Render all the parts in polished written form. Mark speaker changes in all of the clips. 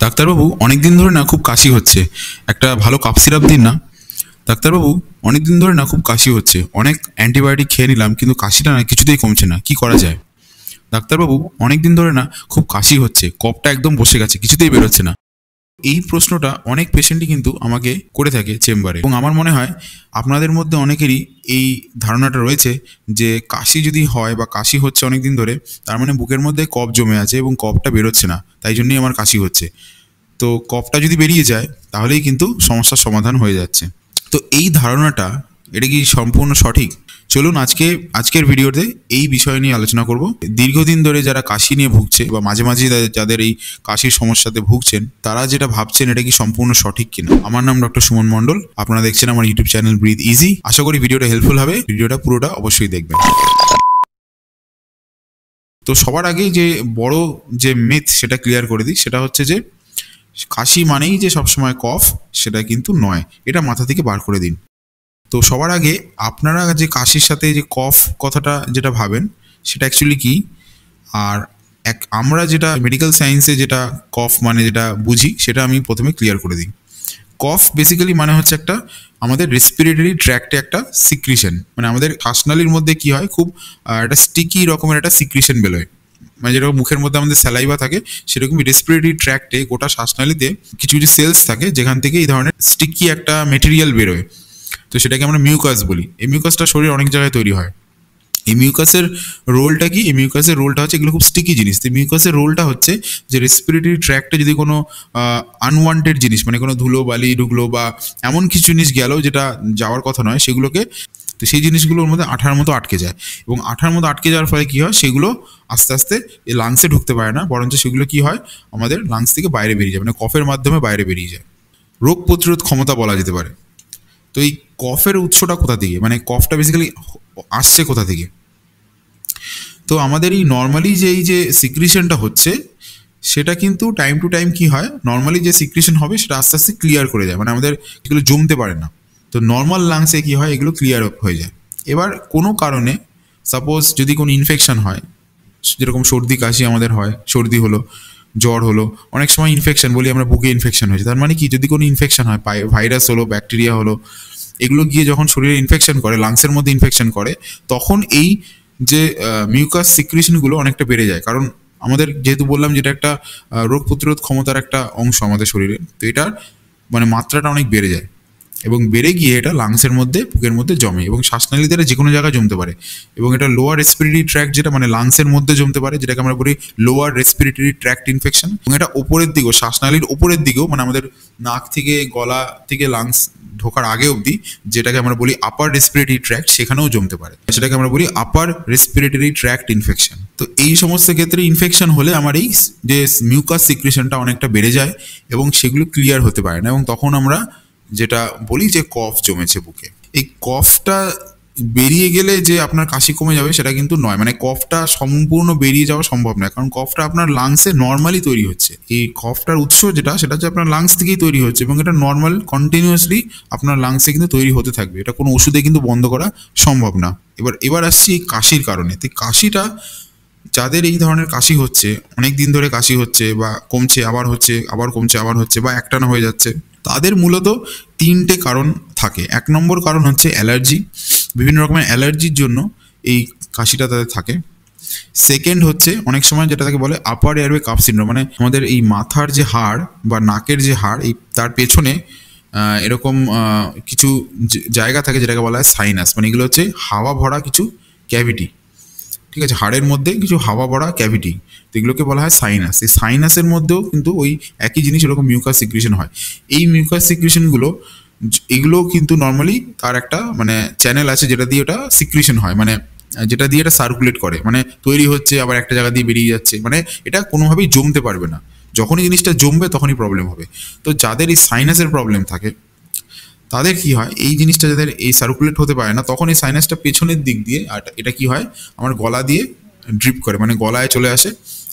Speaker 1: ডাক্তারবাবু অনেক দিন ধরে না খুব কাশি হচ্ছে, একটা ভালো কাপ সিরাপ দিন না। ডাক্তারবাবু অনেক দিন ধরে না খুব কাশি হচ্ছে, অনেক অ্যান্টিবায়োটিক খেয়ে নিলাম কিন্তু কাশিটা না কিছুতেই কমছে না, কি করা যায়? ডাক্তারবাবু অনেক দিন ধরে না খুব কাশি হচ্ছে, কফটা একদম বসে গেছে, কিছুতেই বেরোচ্ছে না। এই প্রশ্নটা অনেক পেশেন্টই কিন্তু আমাকে করে থাকে চেম্বারে, এবং আমার মনে হয় আপনাদের মধ্যে অনেকেরই এই ধারণাটা রয়েছে যে কাশি যদি হয় বা কাশি হচ্ছে অনেক দিন ধরে, তার মানে বুকের মধ্যে কফ জমে আছে এবং কফটা বেরোচ্ছে না, তাই জন্যই আমার কাশি হচ্ছে। তো কফটা যদি বেরিয়ে যায় তাহলেই কিন্তু সমস্যার সমাধান হয়ে যাচ্ছে। তো এই ধারণাটা, এটা কি সম্পূর্ণ সঠিক? চলুন আজকের ভিডিওতে এই বিষয় নিয়ে আলোচনা করব। দীর্ঘদিন ধরে যারা কাশি নিয়ে ভুগছে বা মাঝে মাঝে যাদের এই কাশির সমস্যাতে ভুগছেন, তারা যেটা ভাবছেন এটা কি সম্পূর্ণ সঠিক কিনা। আমার নাম ডক্টর সুমন মণ্ডল, আপনারা দেখছেন আমার ইউটিউব চ্যানেল ব্রিথ ইজি। আশা করি ভিডিওটা হেল্পফুল হবে, ভিডিওটা পুরোটা অবশ্যই দেখবেন। তো সবার আগেই যে বড় যে মিথ সেটা ক্লিয়ার করে দিই, সেটা হচ্ছে যে কাশি মানেই যে সবসময় কফ, সেটা কিন্তু নয়, এটা মাথা থেকে বার করে দিন। তো সবার আগে আপনারা যে কাশির সাথে যে কফ কথাটা যেটা ভাবেন, সেটা অ্যাকচুয়ালি কি, আর আমরা যেটা মেডিকেল সায়েন্সে যেটা কফ মানে যেটা বুঝি, সেটা আমি প্রথমে ক্লিয়ার করে দিই। কফ বেসিক্যালি মানে হচ্ছে একটা আমাদের রেসপিরেটরি ট্র্যাক্টে একটা সিক্রিশন, মানে আমাদের শ্বাসনালীর মধ্যে কি হয়, খুব একটা স্টিকি রকমের একটা সিক্রিশন বেরোয়। মানে যেরকম মুখের মধ্যে আমাদের স্যালাইভা থাকে, সেরকমই রেসপিরেটরি ট্র্যাক্টে গোটা শ্বাসনালীতে কিছু কিছু সেলস থাকে যেখান থেকে এই ধরনের স্টিকি একটা মেটেরিয়াল বেরোয়। তো সেটাকে আমরা মিউকাস বলি। এই মিউকাসটা শরীরে অনেক জায়গায় তৈরি হয়। এই মিউকাসের রোলটা কি? এই মিউকাসের রোলটা হচ্ছে, এগুলো খুব স্টিকি জিনিস। তো মিউকাসের রোলটা হচ্ছে যে রেসপিরেটরি ট্র্যাক্টে যদি কোনো আনওয়ান্টেড জিনিস, মানে কোনো ধুলো বালি ঢুকলো বা এমন কিছু জিনিস গেল যেটা যাওয়ার কথা নয়, সেগুলোকে, তো সেই জিনিসগুলোর মধ্যে আঠার মতো আটকে যায়, এবং আঠার মতো আটকে যাওয়ার ফলে কী হয়, সেগুলো আস্তে আস্তে এই লাংসে ঢুকতে পারে না, বরঞ্চ সেগুলো কী হয়, আমাদের লাংস থেকে বাইরে বেরিয়ে যায়, মানে কফের মাধ্যমে বাইরে বেরিয়ে যায়। রোগ প্রতিরোধ ক্ষমতা বলা যেতে পারে। তো এই কফের উৎসটা কোথা থেকে, মানে কফটা বেসিক্যালি আসছে কোথা থেকে? তো আমাদের এই নর্মালি যে এই যে সিক্রিশনটা হচ্ছে, সেটা কিন্তু টাইম টু টাইম কি হয়, নর্মালি যে সিক্রিশন হবে সেটা আস্তে আস্তে ক্লিয়ার করে যায়, মানে আমাদের এগুলো জমতে পারে না। তো নর্মাল লাংসে কি হয়, এগুলো ক্লিয়ার হয়ে যায়। এবার কোনো কারণে সাপোজ যদি কোনো ইনফেকশন হয়, যেরকম সর্দি কাশি আমাদের হয়, সর্দি হলো, জ্বর হলো, অনেক সময় ইনফেকশন বলি আমরা, বুকে ইনফেকশন হয়েছে, তার মানে কি, যদি কোনো ইনফেকশন হয়, ভাইরাস হলো, ব্যাকটেরিয়া হলো, এগুলো গিয়ে যখন শরীরে ইনফেকশন করে, লাংসের মধ্যে ইনফেকশন করে, তখন এই যে মিউকাস সিক্রিশনগুলো অনেকটা বেড়ে যায়। কারণ আমাদের যেহেতু বললাম যেটা একটা রোগ প্রতিরোধ ক্ষমতার একটা অংশ আমাদের শরীরে, তো এটার মানে মাত্রাটা অনেক বেড়ে যায়, এবং বেড়ে গিয়ে এটা লাংসের মধ্যে, বুকের মধ্যে জমে, এবং শ্বাসনালীতে যে কোনো জায়গায় জমতে পারে। এবং এটা লোয়ার রেসপিরেটরি ট্র্যাক্ট, যেটা মানে লাংসের মধ্যে জমতে পারে, যেটাকে আমরা বলি লোয়ার রেসপিরেটরি ট্র্যাক্ট ইনফেকশন। এবং এটা ওপরের দিকেও, শ্বাসনালীর ওপরের দিকেও, মানে আমাদের নাক থেকে, গলা থেকে লাংস ঢোকার আগে অবধি, যেটাকে আমরা বলি আপার রেসপিরেটরি ট্র্যাক্ট, সেখানেও জমতে পারে, সেটাকে আমরা বলি আপার রেসপিরেটরি ট্র্যাক্ট ইনফেকশন। তো এই সমস্ত ক্ষেত্রে ইনফেকশন হলে আমার এই যে মিউকাস সিক্রেশনটা অনেকটা বেড়ে যায়, এবং সেগুলো ক্লিয়ার হতে পারে না, এবং তখন আমরা যেটা বলি যে কফ জমেছে বুকে। এই কফটা বেরিয়ে গেলে যে আপনার কাশি কমে যাবে সেটা কিন্তু নয়, মানে কফটা সম্পূর্ণ বেরিয়ে যাওয়া সম্ভব নয়, কারণ কফটা আপনার লাংসে নর্মালি তৈরি হচ্ছে। এই কফটার উৎস যেটা, সেটা হচ্ছে আপনার লাংস থেকেই তৈরি হচ্ছে, এবং এটা নর্মাল কন্টিনিউয়াসলি আপনার লাংসে কিন্তু তৈরি হতে থাকবে, এটা কোনো ওষুধে কিন্তু বন্ধ করা সম্ভব না। এবার আসছি এই কাশির কারণে। তো কাশিটা, যাদের এই ধরনের কাশি হচ্ছে, অনেক দিন ধরে কাশি হচ্ছে, বা কমছে আবার হচ্ছে, আবার কমছে আবার হচ্ছে, বা একটানা হয়ে যাচ্ছে, তাদের মূলত তিনটে কারণ থাকে। এক নম্বর কারণ হচ্ছে অ্যালার্জি, বিভিন্ন রকমের অ্যালার্জির জন্য এই কাশিটা তাদের থাকে। সেকেন্ড হচ্ছে অনেক সময় যেটা তাকে বলে আপার এয়ারওয়ে কাফ সিনড্রোম, মানে আমাদের এই মাথার যে হাড় বা নাকের যে হাড়, এই তার পেছনে এরকম কিছু জায়গা থাকে যেটাকে বলা হয় সাইনাস, মানে এগুলো হচ্ছে হাওয়া ভরা কিছু ক্যাভিটি, ঠিক আছে, হাড়ের মধ্যে কিছু হাওয়া ভরা ক্যাভিটি, তো এগুলোকে বলা হয় সাইনাস। এই সাইনাসের মধ্যেও কিন্তু ওই একই জিনিস, এরকম মিউকাস সিক্রিশন হয়। এই মিউকাস সিক্রিশনগুলো, এগুলো কিন্তু নর্মালি তার একটা মানে চ্যানেল আছে যেটা দিয়ে ওটা সিক্রিশন হয়, মানে যেটা দিয়ে এটা সার্কুলেট করে, মানে তৈরি হচ্ছে আবার একটা জায়গা দিয়ে বেরিয়ে যাচ্ছে, মানে এটা কোনোভাবেই জমতে পারবে না। যখনই জিনিসটা জমবে তখনই প্রবলেম হবে। তো যাদের এই সাইনাসের প্রবলেম থাকে, তাদের কি হয়, এই জিনিসটা যাদের এই সার্কুলেট হতে পারে না, তখন এই সাইনাসটা পেছনের দিক দিয়ে, আর এটা কি হয়, আমার গলা দিয়ে ড্রিপ করে, মানে গলায় চলে আসে,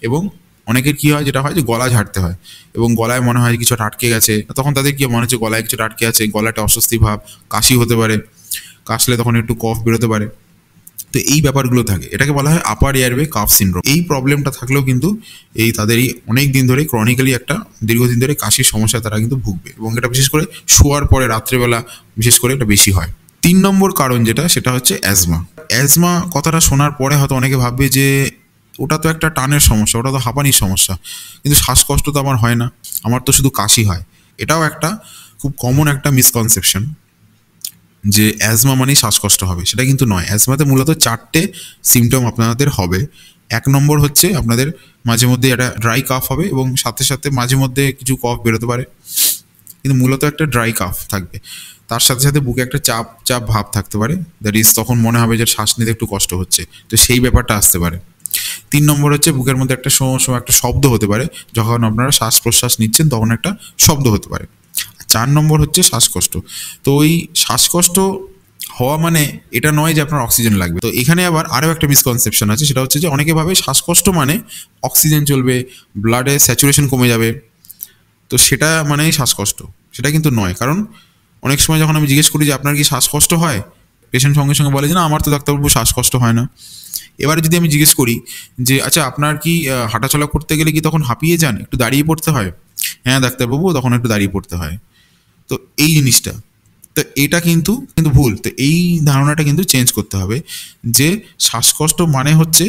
Speaker 1: এবং অনেকের কি হয়, যেটা হয় যে গলা ঝাড়তে হয়, এবং গলায় মনে হয় কিছু আটকে গেছে, তখন তাদের কি মনে হচ্ছে গলায় কিছু আটকে আছে, গলাটা অস্বস্তি ভাব, কাশি হতে পারে, কাশলে তখন একটু কফ বেরোতে পারে। তো এই ব্যাপারগুলো থাকে, এটাকে বলা হয় আপার এয়ারওয়ে কাফ সিনড্রোম। এই প্রবলেমটা থাকলেও কিন্তু তাদেরই অনেক দিন ধরে ক্রনিক্যালি একটা দীর্ঘদিন ধরে কাশির সমস্যা তারা কিন্তু ভুগবে, এবং এটা বিশেষ করে শোয়ার পরে রাত্রেবেলা বিশেষ করে এটা বেশি হয়। 3 নম্বর কারণ যেটা, সেটা হচ্ছে অ্যাজমা। অ্যাজমা কথাটা শোনার পরে হয়তো অনেকে ভাববে যে ওটা তো একটা টানের সমস্যা, ওটা তো হাঁপানির সমস্যা, কিন্তু শ্বাসকষ্ট তো আমার হয় না, আমার তো শুধু কাশি হয়। এটাও একটা খুব কমন একটা মিসকনসেপশন যে অ্যাজমা মানেই শ্বাসকষ্ট হবে, সেটা কিন্তু নয়। অ্যাজমাতে মূলত 4টে সিমটম আপনাদের হবে। 1 নম্বর হচ্ছে আপনাদের মাঝে মধ্যে একটা ড্রাই কাফ হবে, এবং সাথে সাথে মাঝে মধ্যে কিছু কফ বেরোতে পারে, কিন্তু মূলত একটা ড্রাই কাফ থাকবে। তার সাথে সাথে বুকে একটা চাপ চাপ ভাব থাকতে পারে, দ্যাট ইজ তখন মনে হবে যে শ্বাস নিতে একটু কষ্ট হচ্ছে, তো সেই ব্যাপারটা আসতে পারে। 3 নম্বর হচ্ছে বুকের মধ্যে একটা সময় একটা শব্দ হতে পারে, যখন আপনারা শ্বাস প্রশ্বাস নিচ্ছেন তখন একটা শব্দ হতে পারে। 4 নম্বর হচ্ছে শ্বাসকষ্ট। তো ওই শ্বাসকষ্ট হওয়া মানে এটা নয় যে আপনার অক্সিজেন লাগবে। তো এখানে আবার আরও একটা মিসকনসেপশন আছে, সেটা হচ্ছে যে অনেকে ভাবে শ্বাসকষ্ট মানে অক্সিজেন চলবে, ব্লাডে স্যাচুরেশন কমে যাবে, তো সেটা মানেই শ্বাসকষ্ট। সেটা কিন্তু নয়, কারণ অনেক সময় যখন আমি জিজ্ঞেস করি যে আপনার কি শ্বাসকষ্ট হয়, পেশেন্ট সঙ্গে সঙ্গে বলে যে না আমার তো ডাক্তারবাবু শ্বাসকষ্ট হয় না। এবারে যদি আমি জিজ্ঞেস করি যে আচ্ছা আপনার কি হাঁটাচলা করতে গেলে কি তখন হাঁপিয়ে যান, একটু দাঁড়িয়ে পড়তে হয়? হ্যাঁ ডাক্তারবাবু, তখন একটু দাঁড়িয়ে পড়তে হয়। তো এই জিনিসটা, তো এটা কিন্তু কিন্তু ভুল। তো এই ধারণাটা কিন্তু চেঞ্জ করতে হবে যে শ্বাসকষ্ট মানে হচ্ছে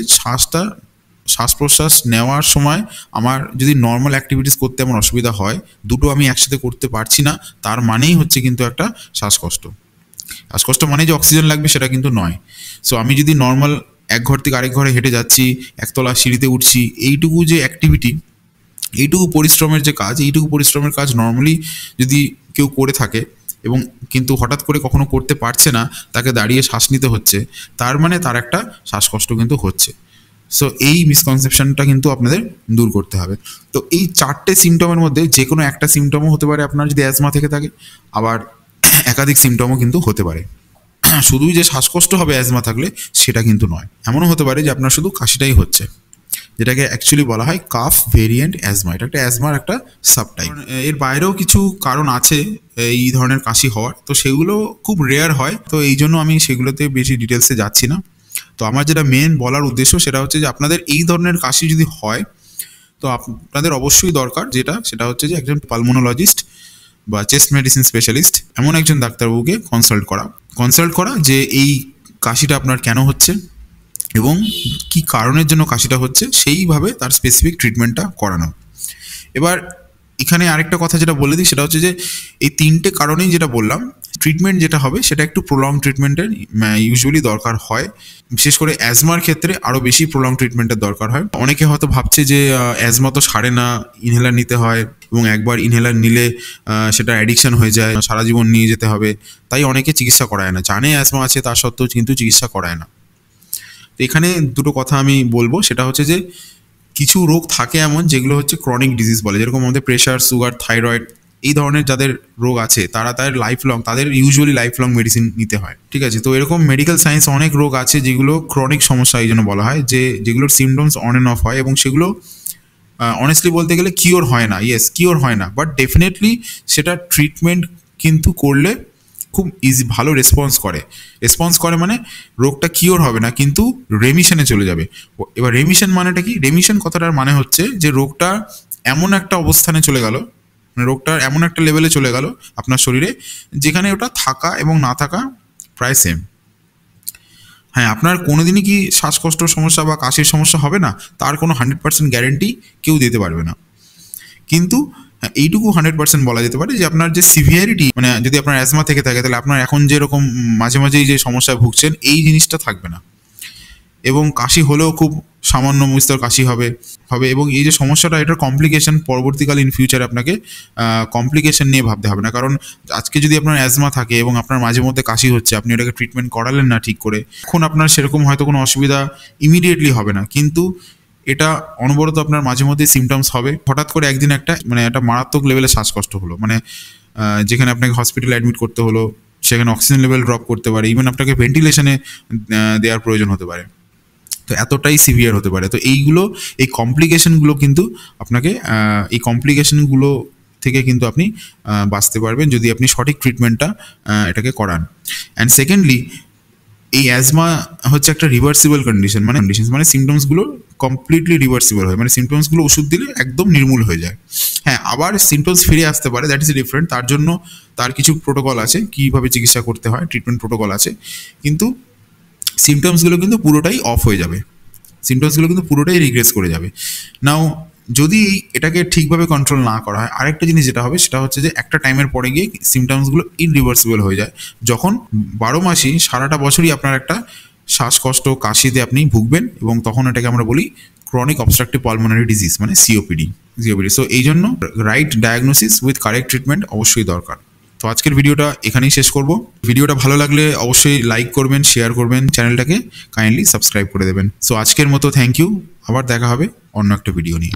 Speaker 1: শ্বাস প্রশ্বাস নেওয়ার সময় আমার যদি নর্মাল অ্যাক্টিভিটিস করতে আমার অসুবিধা হয়, দুটো আমি একসাথে করতে পারছি না, তার মানেই হচ্ছে কিন্তু একটা শ্বাসকষ্ট। শ্বাসকষ্ট মানে যে অক্সিজেন লাগবে সেটা কিন্তু নয়। সো আমি যদি নর্মাল এক ঘর থেকে আরেক ঘরে হেঁটে যাচ্ছি, একতলা সিঁড়িতে উঠছি, এইটুকু যে অ্যাক্টিভিটি, এইটুকু পরিশ্রমের যে কাজ, এইটুকু পরিশ্রমের কাজ নর্মালি যদি কেউ করে থাকে এবং কিন্তু হঠাৎ করে কখনো করতে পারছে না, তাকে দাঁড়িয়ে শ্বাস নিতে হচ্ছে, তার মানে তার একটা শ্বাসকষ্ট কিন্তু হচ্ছে। সো এই মিসকনসেপশনটা কিন্তু আপনাদের দূর করতে হবে। তো এই 4টে সিমটমের মধ্যে যে কোনো একটা সিমটমও হতে পারে আপনার যদি অ্যাজমা থেকে থাকে, আবার একাধিক সিমটমও কিন্তু হতে পারে। শুধুই যে শ্বাসকষ্ট হবে অ্যাজমা থাকলে সেটা কিন্তু নয়। এমনও হতে পারে যে আপনার শুধু কাশিটাই হচ্ছে, যেটাকে অ্যাকচুয়ালি বলা হয় কাফ ভেরিয়েন্ট অ্যাজমা। এটা একটা অ্যাজমার একটা সাবটাইপ। এর বাইরেও কিছু কারণ আছে এই ধরনের কাশি হওয়ার, তো সেগুলো খুব রেয়ার হয়, তো এই জন্য আমি সেগুলোতে বেশি ডিটেলসে যাচ্ছি না। তো আমার যেটা মেন বলার উদ্দেশ্য সেটা হচ্ছে যে আপনাদের এই ধরনের কাশি যদি হয়, তো আপনাদের অবশ্যই দরকার সেটা হচ্ছে যে একজন পালমোনোলজিস্ট বা চেস্ট মেডিসিন স্পেশালিস্ট এমন একজন ডাক্তারবাবুকে কনসাল্ট করা যে এই কাশিটা আপনার কেন হচ্ছে এবং কি কারণের জন্য কাশিটা হচ্ছে, সেইভাবে তার স্পেসিফিক ট্রিটমেন্টটা করানো। এবার এখানে আরেকটা কথা যেটা বলে দিই, সেটা হচ্ছে যে এই 3টে কারণেই যেটা বললাম, ট্রিটমেন্ট যেটা হবে সেটা একটু প্রলং ট্রিটমেন্টের ইউজুয়ালি দরকার হয়। বিশেষ করে অ্যাজমার ক্ষেত্রে আরও বেশি প্রলং ট্রিটমেন্টের দরকার হয়। অনেকে হয়তো ভাবছে যে অ্যাজমা তো সারে না, ইনহেলার নিতে হয়, এবং একবার ইনহেলার নিলে সেটা অ্যাডিকশন হয়ে যায়, সারা জীবন নিয়ে যেতে হবে, তাই অনেকে চিকিৎসা করায় না, জানে অ্যাজমা আছে তার সত্ত্বেও কিন্তু চিকিৎসা করায় না। তো এখানে দুটো কথা আমি বলবো, সেটা হচ্ছে যে কিছু রোগ থাকে এমন যেগুলো হচ্ছে ক্রনিক ডিজিজ বলে, যেরকম আমাদের প্রেশার, সুগার, থাইরয়েড, এই ধরনের যাদের রোগ আছে তাদের ইউজুয়ালি লাইফ লং মেডিসিন নিতে হয়, ঠিক আছে। তো এরকম মেডিকেল সায়েন্স অনেক রোগ আছে যেগুলো ক্রনিক সমস্যা এই জন্য বলা হয়, যেগুলোর সিমটমস অন অ্যান্ড অফ হয়, এবং সেগুলো অনেস্টলি বলতে গেলে কিওর হয় না, কিওর হয় না, বাট ডেফিনেটলি সেটা ট্রিটমেন্ট কিন্তু করলে খুব ভালো রেসপন্স করে মানে রোগটা কিওর হবে না, কিন্তু রেমিশনে চলে যাবে। এবার রেমিশন মানেটা কি? রেমিশন কথাটার মানে হচ্ছে যে রোগটা এমন একটা অবস্থানে চলে গেল, মানে রোগটা এমন একটা লেভেলে চলে গেল আপনার শরীরে, যেখানে ওটা থাকা এবং না থাকা প্রায় সেম। হ্যাঁ, আপনার কোনোদিনই কি শ্বাসকষ্ট সমস্যা বা কাশির সমস্যা হবে না, তার কোনো 100% গ্যারেন্টি কেউ দিতে পারবে না, কিন্তু এইটুকু 100% বলা যেতে পারে যে আপনার যে সিভিয়ারিটি, মানে যদি আপনার অ্যাজমা থেকে থাকে তাহলে আপনার এখন যেরকম মাঝে মাঝেই যে সমস্যায় ভুগছেন এই জিনিসটা থাকবে না, এবং কাশি হলেও খুব সামান্য বিস্তর কাশি হবে, এবং এই যে সমস্যাটা, এটার কমপ্লিকেশন পরবর্তীকালে ইন ফিউচারে আপনাকে কমপ্লিকেশন নিয়ে ভাবতে হবে না। কারণ আজকে যদি আপনার অ্যাজমা থাকে এবং আপনার মাঝে মধ্যে কাশি হচ্ছে, আপনি এটাকে ট্রিটমেন্ট করালেন না ঠিক করে, এখন আপনার সেরকম হয়তো কোনো অসুবিধা ইমিডিয়েটলি হবে না, কিন্তু এটা অনবরত আপনার মাঝে মধ্যে সিমটমস হবে। হঠাৎ করে একদিন একটা মারাত্মক লেভেলে শ্বাসকষ্ট হলো, মানে যেখানে আপনাকে হসপিটালে অ্যাডমিট করতে হলো, সেখানে অক্সিজেন লেভেল ড্রপ করতে পারে, ইভেন আপনাকে ভেন্টিলেশনে দেওয়ার প্রয়োজন হতে পারে, তো এতটাই সিভিয়ার হতে পারে। তো এই কমপ্লিকেশনগুলো কিন্তু আপনাকে থেকে কিন্তু আপনি বাঁচতে পারবেন যদি আপনি সঠিক ট্রিটমেন্টটা এটাকে করান। অ্যান্ড সেকেন্ডলি, এই অ্যাজমা হচ্ছে একটা রিভার্সিবল কন্ডিশন, মানে সিমটমসগুলো কমপ্লিটলি রিভার্সিবল হয়, মানে সিমটমসগুলো ওষুধ দিলে একদম নির্মূল হয়ে যায়। হ্যাঁ, আবার সিমটমস ফিরে আসতে পারে, দ্যাট ইজ ডিফারেন্ট। তার জন্য তার কিছু প্রোটোকল আছে, কীভাবে চিকিৎসা করতে হয়, ট্রিটমেন্ট প্রোটোকল আছে, কিন্তু সিমটমসগুলো কিন্তু পুরোটাই অফ হয়ে যাবে, সিমটমসগুলো কিন্তু পুরোটাই রিগ্রেস করে যাবে। নাও যদি এটাকে ঠিকভাবে কন্ট্রোল না করা হয়, আরেকটা জিনিস যেটা হবে সেটা হচ্ছে যে একটা টাইমের পরে গিয়ে সিমটমসগুলো ইনরিভার্সিবল হয়ে যায়, যখন 12 মাসই সারাটা বছরই আপনার একটা শ্বাসকষ্ট কাশিতে আপনি ভুগবেন, এবং তখন এটাকে আমরা বলি ক্রনিক অবস্ট্রাকটিভ পালমোনারি ডিজিজ, মানে সিওপিডি। সো এই জন্য right diagnosis with correct treatment অবশ্যই দরকার। তো আজকের ভিডিওটা এখানেই শেষ করব। ভিডিওটা ভালো লাগলে অবশ্যই লাইক করবেন, শেয়ার করবেন, চ্যানেলটাকে কাইন্ডলি সাবস্ক্রাইব করে দেবেন। সো আজকের মতো থ্যাংক ইউ, আবার দেখা হবে অন্য একটা ভিডিও নিয়ে।